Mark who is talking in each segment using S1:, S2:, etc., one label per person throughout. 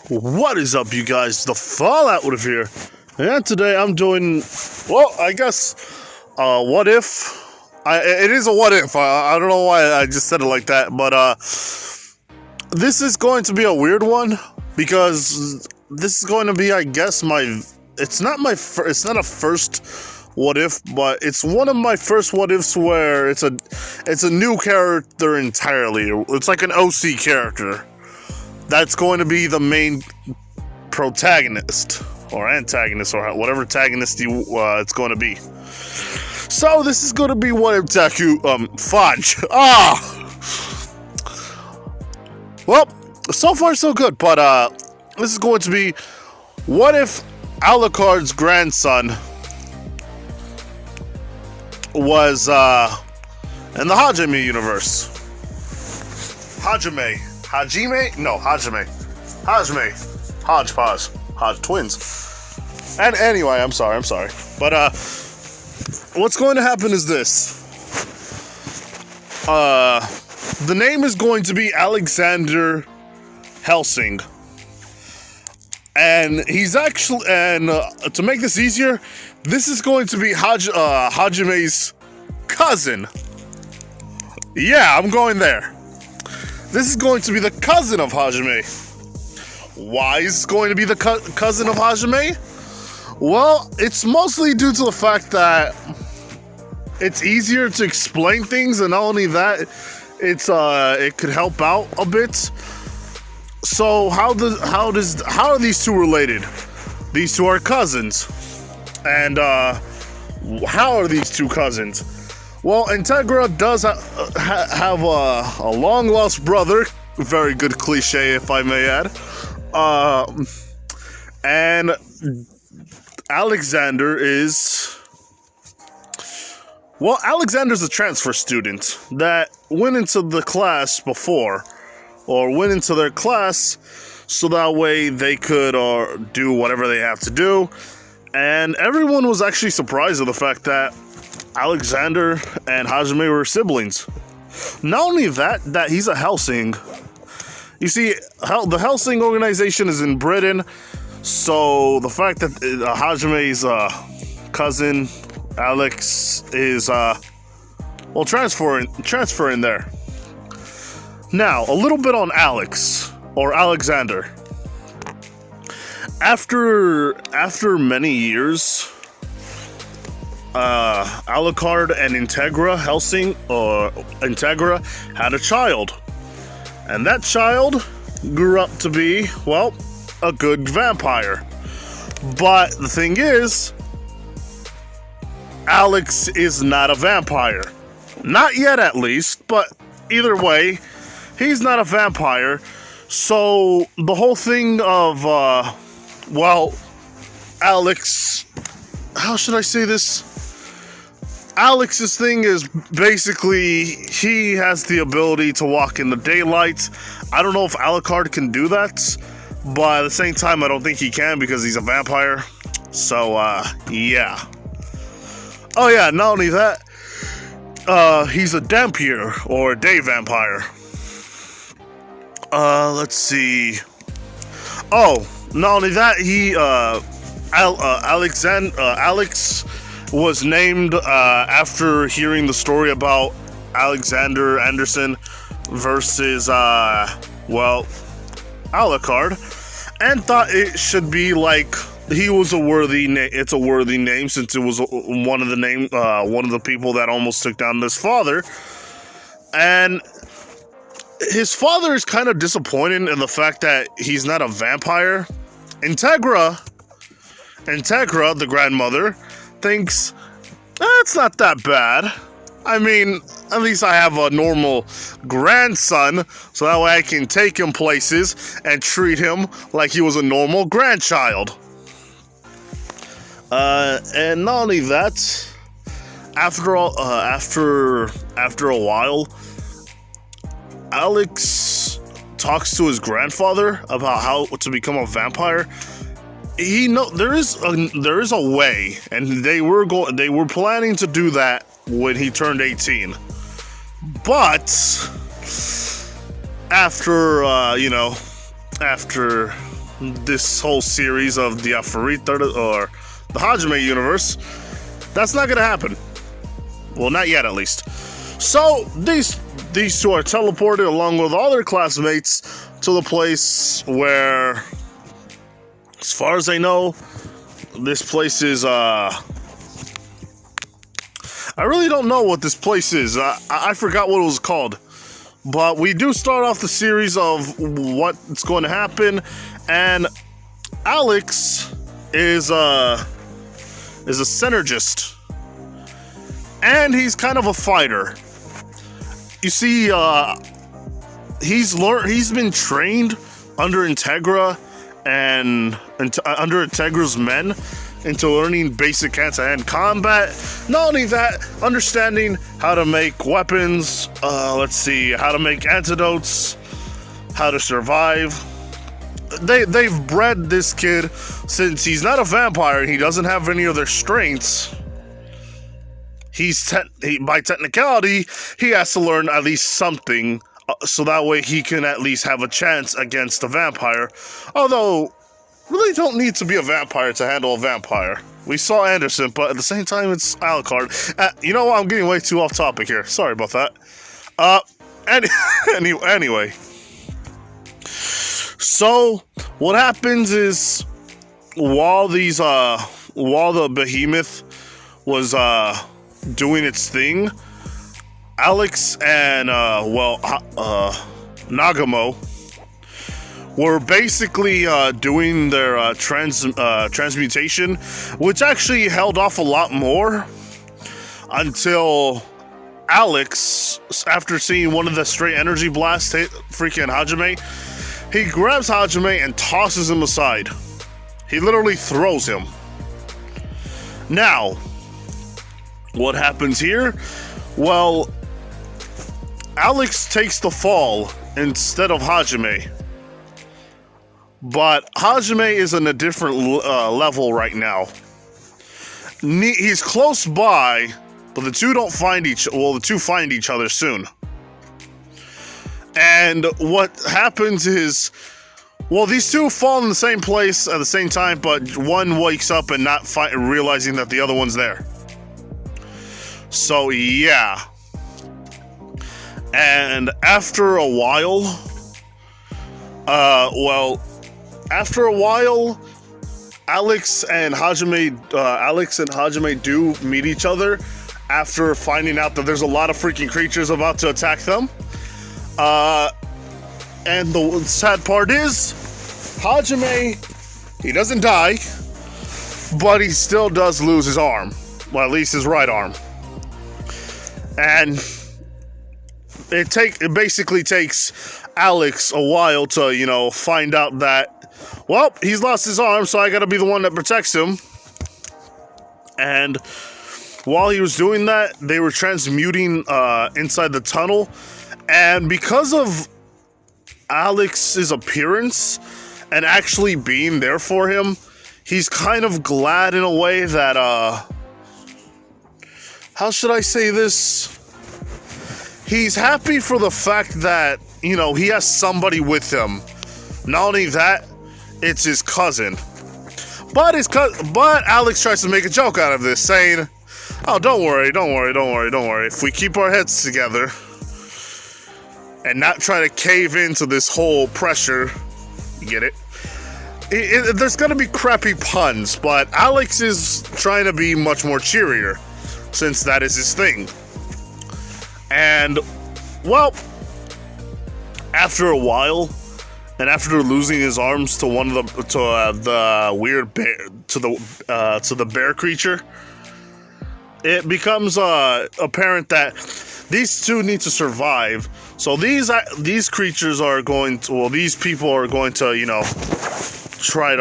S1: What is up, you guys? The Fallout with here. And today I'm doing, well, I guess, what if? It is a what if. I don't know why I just said it like that, but, this is going to be a weird one, because this is going to be, I guess, it's not a first what if, but it's one of my first what ifs where it's a new character entirely. It's like an OC character. That's going to be the main protagonist, or antagonist, or whatever antagonist it's going to be. So this is going to be what if Taku, Fudge. Well, so far so good, but, this is going to be, what if Alucard's grandson was, in the Hajime universe? Hajime. Hodge twins. And anyway, I'm sorry. But, what's going to happen is this. The name is going to be Alexander Helsing. And he's actually, to make this easier, this is going to be Hajime's cousin. Yeah, I'm going there. This is going to be the cousin of Hajime. Why is it going to be the cousin of Hajime? Well, it's mostly due to the fact that it's easier to explain things, and not only that, it could help out a bit. So how are these two related? These two are cousins. And how are these two cousins? Well, Integra does have a long-lost brother. Very good cliche, if I may add. And Alexander is... Well, Alexander's a transfer student that went into the class before. Or went into their class so that way they could do whatever they have to do. And everyone was actually surprised at the fact that Alexander and Hajime were siblings. Not only that he's a Helsing. You see, the Helsing organization is in Britain, so the fact that Hajime's cousin Alex is transferring there. Now, a little bit on Alex or Alexander. After many years, Alucard and Integra had a child. And that child grew up to be, well, a good vampire. But the thing is, Alex is not a vampire. Not yet, at least, but either way, he's not a vampire. So the whole thing of, Alex, how should I say this? Alex's thing is basically he has the ability to walk in the daylight. I don't know if Alucard can do that, but at the same time, I don't think he can because he's a vampire. So, yeah. Oh yeah, not only that, he's a Dhampir, or a day vampire. Let's see. Oh, not only that, Alex was named after hearing the story about Alexander Anderson versus Alucard, and thought it should be like he was a worthy name. It's a worthy name since it was one of the people that almost took down his father, and his father is kind of disappointed in the fact that he's not a vampire. Integra, the grandmother, thinks, it's not that bad. I mean, at least I have a normal grandson, so that way I can take him places and treat him like he was a normal grandchild. And not only that, after a while, Alex talks to his grandfather about how to become a vampire. There is a way, and they were planning to do that when he turned 18. But after this whole series of the Afarita or the Hajime universe. That's not gonna happen. Well, not yet, at least. So these two are teleported along with all their classmates to the place where, as far as I know, this place is I really don't know what this place is. I forgot what it was called. But we do start off the series of what's going to happen, and Alex is a synergist, and he's kind of a fighter. You see, he's been trained under Integra and under Integra's men into learning basic hand-to-hand combat. Not only that, understanding how to make weapons, how to make antidotes, how to survive. They've bred this kid, since he's not a vampire and he doesn't have any of their strengths. By technicality, he has to learn at least something, so that way he can at least have a chance against a vampire. Although, really don't need to be a vampire to handle a vampire. We saw Anderson, but at the same time, it's alucard. You know what? I'm getting way too off topic here. Sorry about that. Anyway. So, what happens is, while the behemoth was doing its thing, Alex and Nagamo were basically doing their transmutation, which actually held off a lot more until Alex, after seeing one of the straight energy blasts hit freaking Hajime, he grabs Hajime and tosses him aside. He literally throws him. Now, what happens here? Well, Alex takes the fall instead of Hajime. But Hajime is in a different level right now. He's close by, but the two don't find the two find each other soon. And what happens is, well, these two fall in the same place at the same time, but one wakes up and not realizing that the other one's there. So, yeah. And after a while, Alex and Hajime do meet each other after finding out that there's a lot of freaking creatures about to attack them. And the sad part is, Hajime, he doesn't die, but he still does lose his arm. Well, at least his right arm. And it basically takes Alex a while to, find out that, well, he's lost his arm, so I gotta be the one that protects him. And while he was doing that, they were transmuting inside the tunnel. And because of Alex's appearance and actually being there for him, he's kind of glad in a way that, how should I say this? He's happy for the fact that, he has somebody with him. Not only that, it's his cousin. But Alex tries to make a joke out of this, saying, oh, don't worry. If we keep our heads together and not try to cave into this whole pressure, you get it? There's gonna be crappy puns, but Alex is trying to be much more cheerier, since that is his thing. And, well, after a while, and after losing his arms to the weird bear, to the bear creature, it becomes apparent that these two need to survive. So these creatures are going to, well, these people are going to, try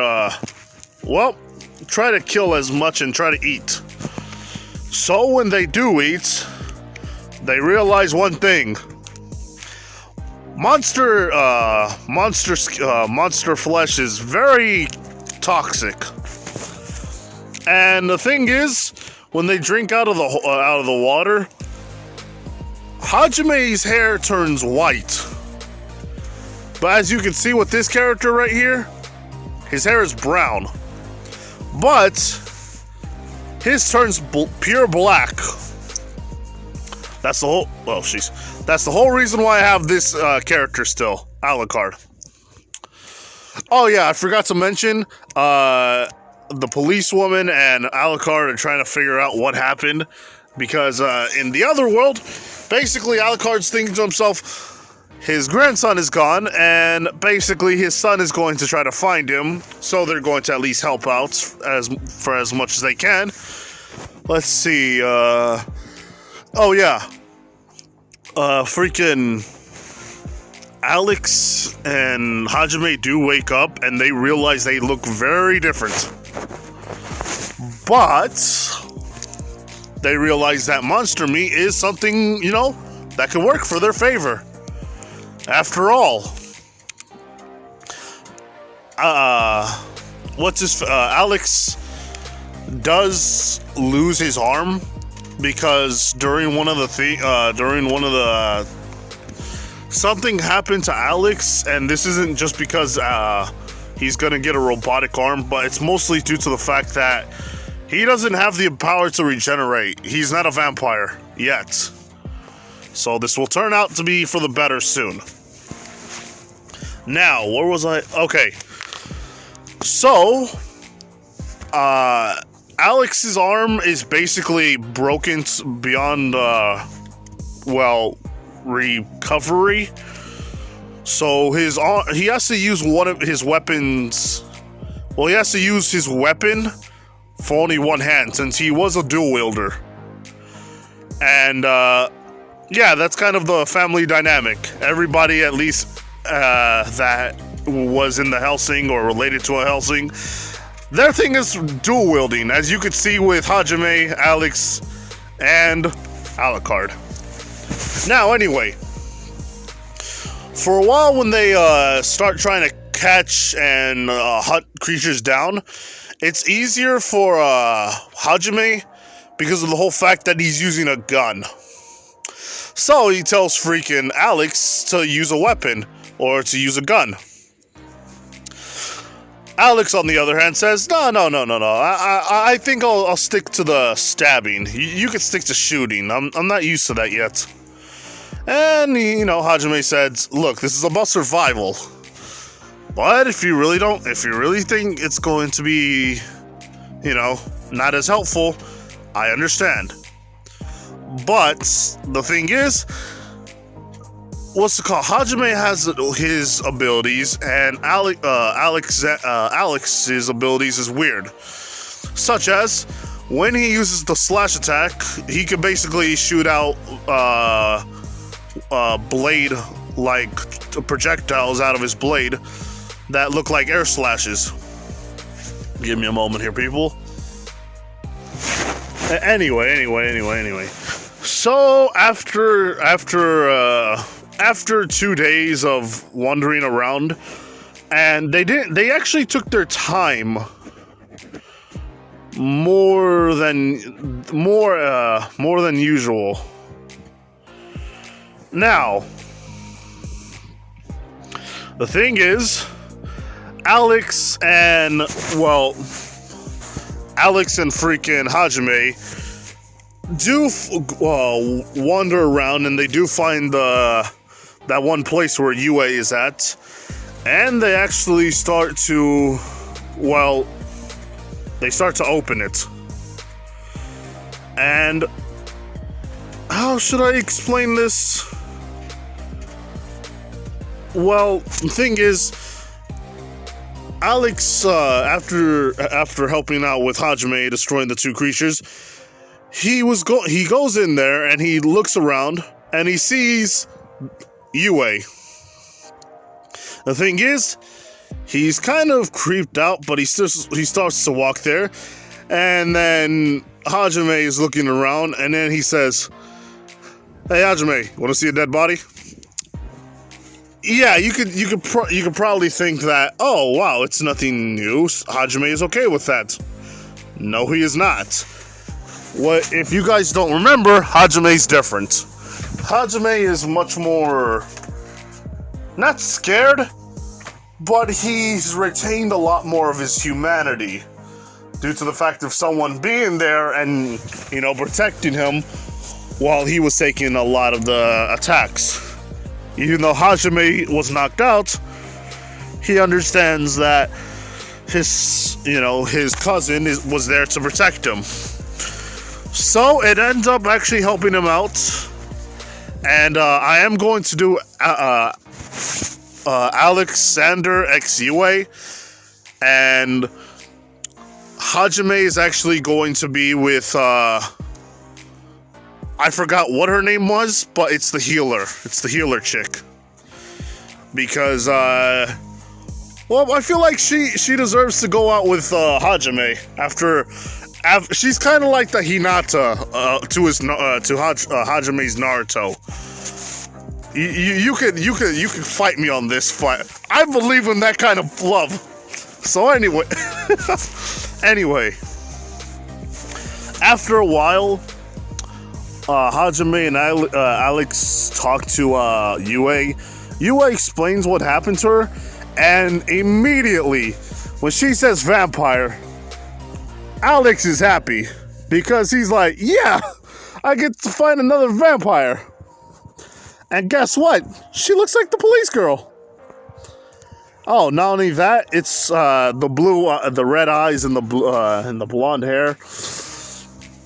S1: to kill as much and try to eat. So when they do eat, they realize one thing. Monster flesh is very toxic. And the thing is, when they drink out of the water, Hajime's hair turns white. But as you can see with this character right here, His hair is brown, but his turns pure black. That's the whole. Well, that's the whole reason why I have this character still, Alucard. Oh yeah, I forgot to mention. The policewoman and Alucard are trying to figure out what happened, because in the other world, basically Alucard's thinking to himself, his grandson is gone, and basically his son is going to try to find him, so they're going to at least help out for as much as they can. Let's see, oh yeah, freaking Alex and Hajime do wake up, and they realize they look very different. But they realize that monster meat is something, you know, that can work for their favor. After all, Alex does lose his arm because during one of the something happened to Alex, and this isn't just because he's gonna get a robotic arm, but it's mostly due to the fact that he doesn't have the power to regenerate. He's not a vampire yet. So this will turn out to be for the better soon. Now, where was I? Okay. So, Alex's arm is basically broken beyond, well, recovery. So he has to use one of his weapons. Well, he has to use his weapon for only one hand, since he was a dual wielder. And yeah, that's kind of the family dynamic. Everybody, at least that was in the Helsing or related to a Helsing, their thing is dual wielding, as you could see with Hajime, Alex, and Alucard. Now, anyway, for a while when they start trying to catch and hunt creatures down, it's easier for Hajime because of the whole fact that he's using a gun. So he tells freaking Alex to use a weapon or to use a gun. Alex, on the other hand, says, no. I think I'll stick to the stabbing. You can stick to shooting. I'm not used to that yet. And, you know, Hajime said, look, this is about survival. But if you really think it's going to be, you know, not as helpful, I understand. But the thing is, what's it called? Hajime has his abilities, and Alex's abilities is weird. Such as, when he uses the slash attack, he can basically shoot out blade-like projectiles out of his blade that look like air slashes. Give me a moment here, people. Anyway. So after 2 days of wandering around, and they actually took their time more than usual. Now, the thing is, Alex and freaking Hajime do wander around, and they do find that one place where Yue is at, and they actually start to open it. And how should I explain this? Well, the thing is, Alex, after helping out with Hajime destroying the two creatures, he goes in there and he looks around and he sees Yue. The thing is, he's kind of creeped out, but he starts to walk there, and then Hajime is looking around, and then he says, "Hey Hajime, want to see a dead body?" Yeah, you could probably think that, oh wow, it's nothing new. Hajime is okay with that. No, he is not. What if you guys don't remember? Hajime's different. Hajime is much more not scared, but he's retained a lot more of his humanity due to the fact of someone being there and, you know, protecting him while he was taking a lot of the attacks. Even though Hajime was knocked out, he understands that his cousin was there to protect him. So it ends up actually helping him out. And I am going to do Alexander X Yue, and Hajime is actually going to be with I forgot what her name was, but it's the healer. It's the healer chick. Because well, I feel like she deserves to go out with Hajime after she's kind of like the Hinata to Hajime's Naruto. You could fight me on this fight. I believe in that kind of love. So anyway, after a while, Hajime and Alex talk to Yue. Yue explains what happened to her, and immediately, when she says vampire, Alex is happy because he's like, yeah, I get to find another vampire. And guess what? She looks like the police girl. Oh, not only that, it's the blue, the red eyes and the blonde hair.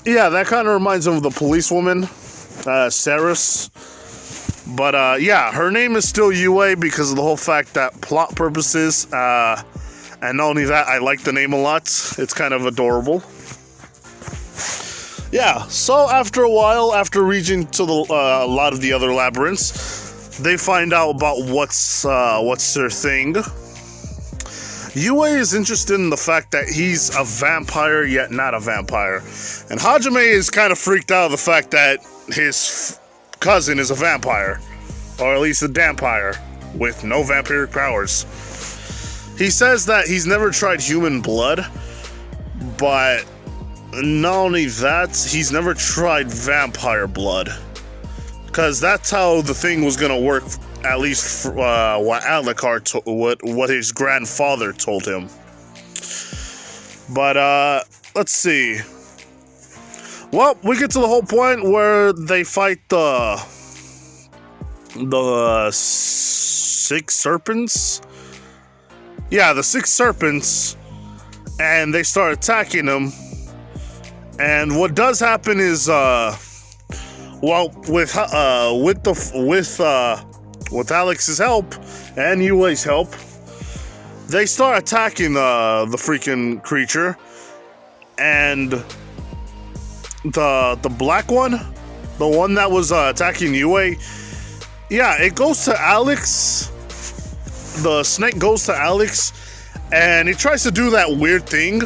S1: Yeah, that kind of reminds me of the policewoman, Saris. But yeah, her name is still Yue because of the whole fact that plot purposes. And not only that, I like the name a lot. It's kind of adorable. Yeah, so after a while, after reaching to a lot of the other labyrinths, they find out about what's their thing. Yue is interested in the fact that he's a vampire, yet not a vampire. And Hajime is kind of freaked out of the fact that his cousin is a vampire. Or at least a dampire, with no vampiric powers. He says that he's never tried human blood, but not only that, he's never tried vampire blood. Because that's how the thing was going to work, at least what alucard what his grandfather told him. But, let's see. Well, we get to the whole point where they fight the 6 serpents. Yeah, the 6 serpents, and they start attacking them. And what does happen is, well, with Alex's help and Yue's help, they start attacking the freaking creature, and the black one, the one that was attacking Yue, yeah, it goes to Alex. The snake goes to Alex, and he tries to do that weird thing,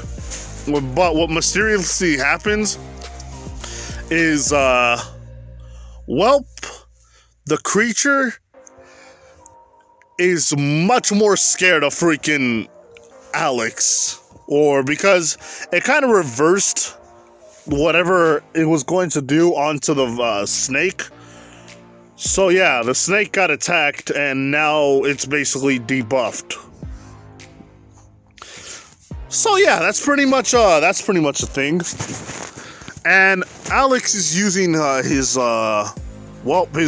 S1: but what mysteriously happens is, well, the creature is much more scared of freaking Alex, or because it kind of reversed whatever it was going to do onto the snake. So yeah, the snake got attacked, and now it's basically debuffed. So yeah, that's pretty much a thing. And Alex is using his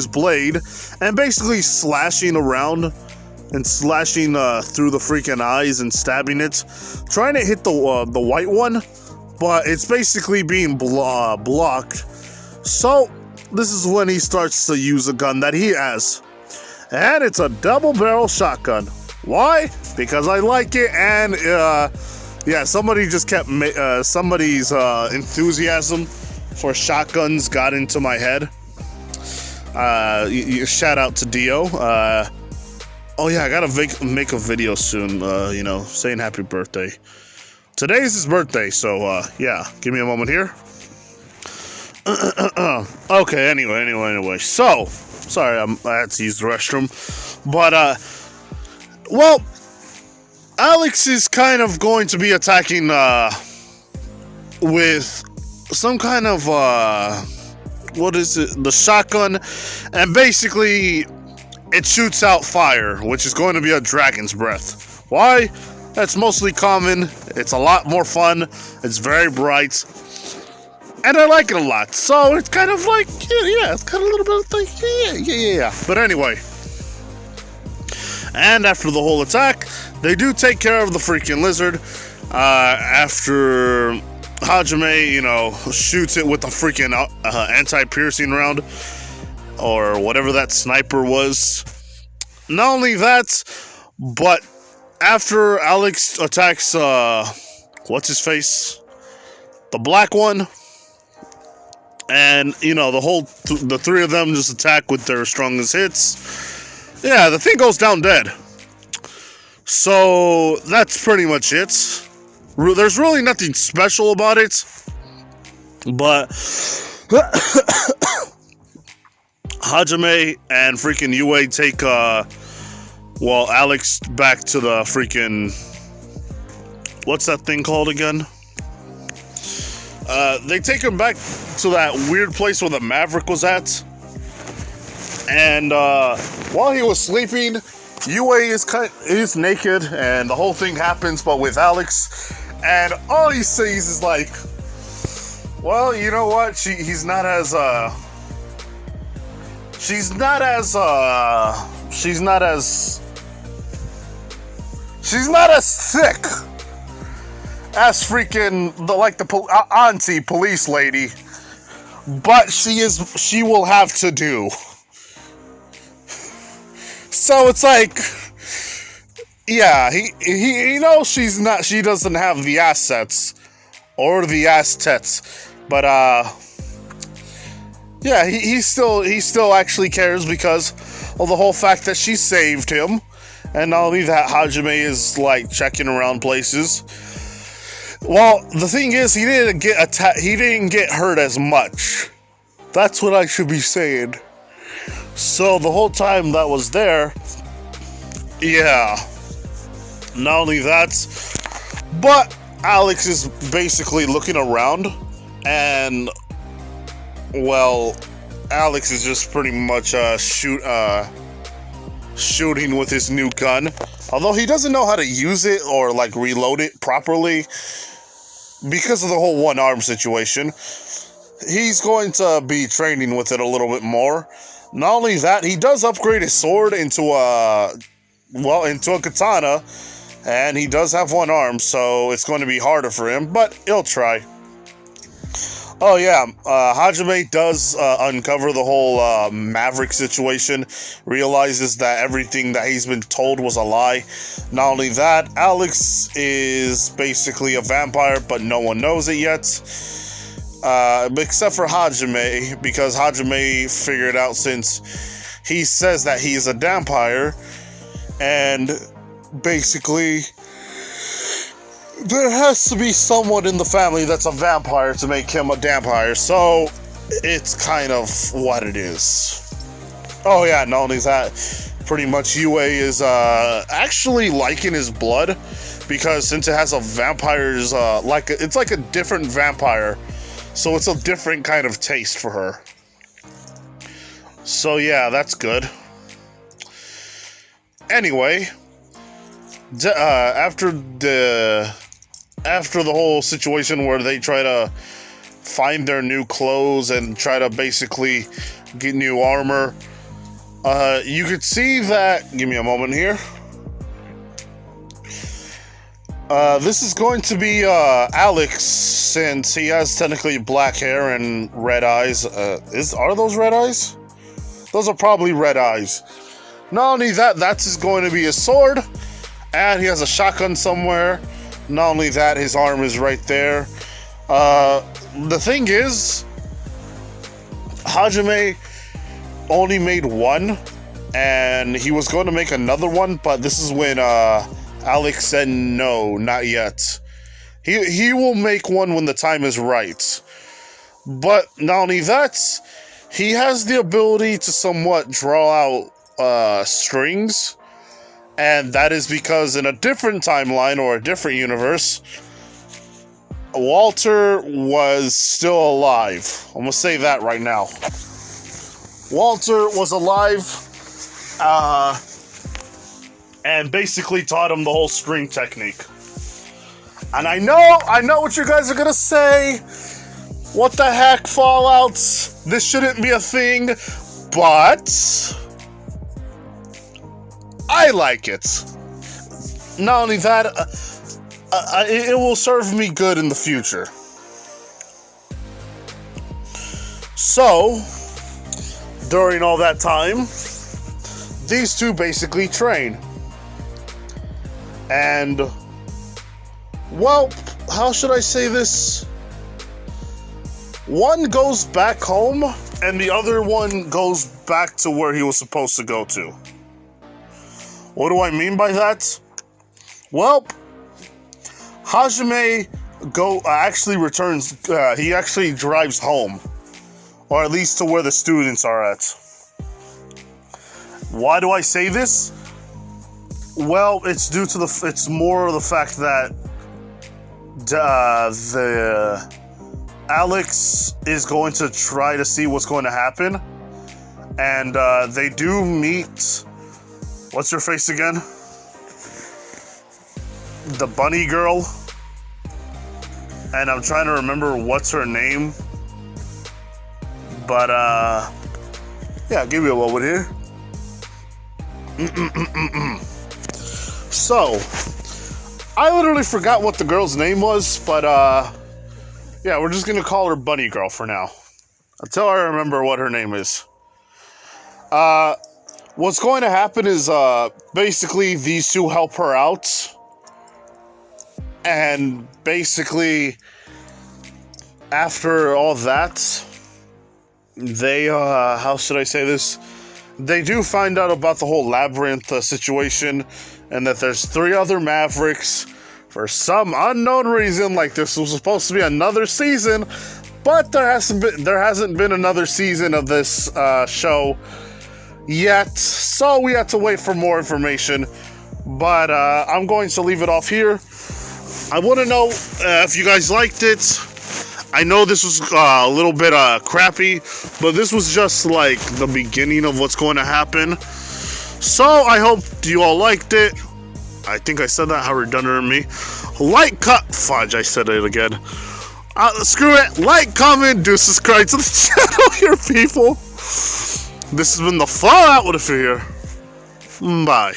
S1: blade and basically slashing around and slashing through the freaking eyes and stabbing it, trying to hit the white one, but it's basically being blocked. So this is when he starts to use a gun that he has. And it's a double-barrel shotgun. Why? Because I like it, and yeah, somebody just kept somebody's enthusiasm for shotguns got into my head. Shout out to Dio. Oh yeah, I gotta make a video soon, you know, saying happy birthday. Today is his birthday, so yeah, give me a moment here. Okay, anyway, so, sorry, I had to use the restroom, but, well, Alex is kind of going to be attacking, with some kind of, what is it, the shotgun, and basically, it shoots out fire, which is going to be a dragon's breath. Why? That's mostly common. It's a lot more fun. It's very bright. And I like it a lot. So it's kind of like, yeah, it's kind of a little bit like, yeah. But anyway. And after the whole attack, they do take care of the freaking lizard. After Hajime, you know, shoots it with a freaking anti-piercing round. Or whatever that sniper was. Not only that, but after Alex attacks, what's his face? The black one. And, you know, the three of them just attack with their strongest hits. Yeah, the thing goes down dead. So, that's pretty much it. There's really nothing special about it. But Hajime and freaking Yue take, Alex back to the freaking... What's that thing called again? They take him back to that weird place where the Maverick was at. And while he was sleeping, Yue is naked, and the whole thing happens, but with Alex. And all he sees is like, well, you know what? She's not as sick as freaking the auntie police lady, but she will have to do. So it's like, yeah, he knows she doesn't have the assets or the assets, but yeah, he still actually cares because of the whole fact that she saved him. And not only that, Hajime is like checking around places. Well, the thing is, he didn't get hurt as much. That's what I should be saying. So the whole time that was there, yeah. Not only that, but Alex is basically looking around, and well, Alex is just pretty much shooting with his new gun. Although he doesn't know how to use it or like reload it properly because of the whole one-arm situation. He's going to be training with it a little bit more. Not only that, he does upgrade his sword into a katana, and he does have one arm, so it's going to be harder for him, but he'll try. Oh yeah, Hajime does uncover the whole Maverick situation, realizes that everything that he's been told was a lie. Not only that, Alex is basically a vampire, but no one knows it yet. Except for Hajime, because Hajime figured out, since he says that he's a vampire, and basically there has to be someone in the family that's a vampire to make him a vampire, so it's kind of what it is. Oh yeah, not only that, pretty much Yue is actually liking his blood, because since it has a vampire's it's like a different vampire, so it's a different kind of taste for her. So yeah, that's good. Anyway, after the whole situation where they try to find their new clothes and try to basically get new armor, you could see that, give me a moment here, this is going to be Alex, since he has technically black hair and red eyes. Are those red eyes? Those are probably red eyes. Not only that, that's going to be his sword, and he has a shotgun somewhere. Not only that, his arm is right there. The thing is, Hajime only made one, and he was going to make another one, but this is when Alex said no, not yet. He will make one when the time is right. But not only that, he has the ability to somewhat draw out strings. And that is because in a different timeline or a different universe, Walter was still alive. I'm going to say that right now. Walter was alive, and basically taught him the whole string technique. And I know what you guys are gonna say. What the heck, Fallouts? This shouldn't be a thing, but I like it. Not only that, it will serve me good in the future. So, during all that time, these two basically train. And, well, how should I say this? One goes back home, and the other one goes back to where he was supposed to go to. What do I mean by that? Well, Hajime actually returns, he actually drives home. Or at least to where the students are at. Why do I say this? Well, it's due to it's more the fact that the Alex is going to try to see what's going to happen, and they do meet. What's her face again? The bunny girl, and I'm trying to remember what's her name. But yeah, give me a moment here. So, I literally forgot what the girl's name was, but yeah, we're just gonna call her Bunny Girl for now, until I remember what her name is. What's going to happen is basically these two help her out, and basically after all that, they how should I say this? They do find out about the whole labyrinth situation, and that there's 3 other Mavericks. For some unknown reason, like this was supposed to be another season, but there hasn't been another season of this show yet, so we have to wait for more information. But I'm going to leave it off here. I want to know if you guys liked it. I know this was a little bit crappy, but this was just like the beginning of what's going to happen. So I hope you all liked it. I think I said that, how redundant of me. Fudge, I said it again. Screw it. Like, comment, do subscribe to the channel here, people. This has been the Fallout with a Fear. Bye.